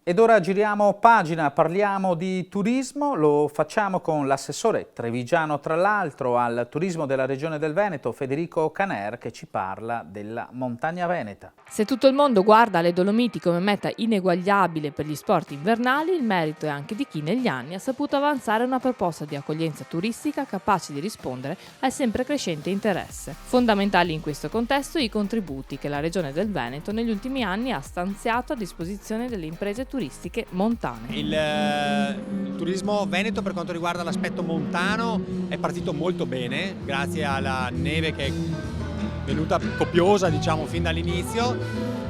Ed ora giriamo pagina, parliamo di turismo, lo facciamo con l'assessore trevigiano tra l'altro al turismo della Regione del Veneto, Federico Caner, che ci parla della montagna veneta. Se tutto il mondo guarda le Dolomiti come meta ineguagliabile per gli sport invernali, il merito è anche di chi negli anni ha saputo avanzare una proposta di accoglienza turistica capace di rispondere al sempre crescente interesse. Fondamentali in questo contesto i contributi che la Regione del Veneto negli ultimi anni ha stanziato a disposizione delle imprese turistiche montane. Il turismo veneto per quanto riguarda l'aspetto montano è partito molto bene grazie alla neve che è venuta copiosa, diciamo, fin dall'inizio,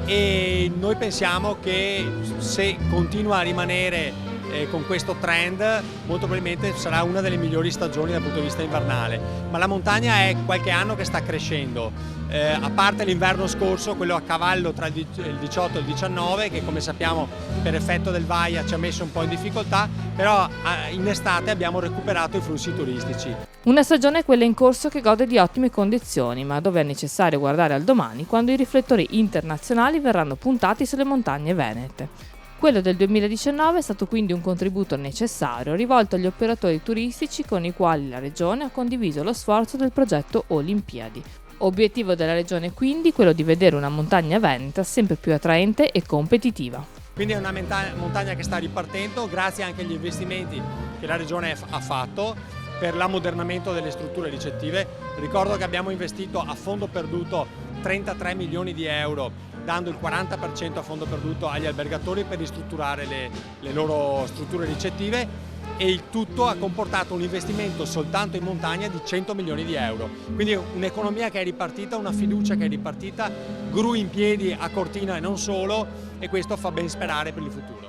e noi pensiamo che se continua a rimanere con questo trend molto probabilmente sarà una delle migliori stagioni dal punto di vista invernale. Ma la montagna è qualche anno che sta crescendo, a parte l'inverno scorso, quello a cavallo tra il 18 e il 19, che come sappiamo per effetto del Vaia ci ha messo un po' in difficoltà, però in estate abbiamo recuperato i flussi turistici. Una stagione, quella in corso, che gode di ottime condizioni, ma dove è necessario guardare al domani, quando i riflettori internazionali verranno puntati sulle montagne venete. Quello del 2019 è stato quindi un contributo necessario rivolto agli operatori turistici con i quali la Regione ha condiviso lo sforzo del progetto Olimpiadi. Obiettivo della Regione quindi quello di vedere una montagna veneta sempre più attraente e competitiva. Quindi è una montagna che sta ripartendo grazie anche agli investimenti che la Regione ha fatto per l'ammodernamento delle strutture ricettive. Ricordo che abbiamo investito a fondo perduto 33 milioni di euro, dando il 40% a fondo perduto agli albergatori per ristrutturare le loro strutture ricettive, e il tutto ha comportato un investimento soltanto in montagna di 100 milioni di euro. Quindi un'economia che è ripartita, una fiducia che è ripartita, gru in piedi a Cortina e non solo, e questo fa ben sperare per il futuro.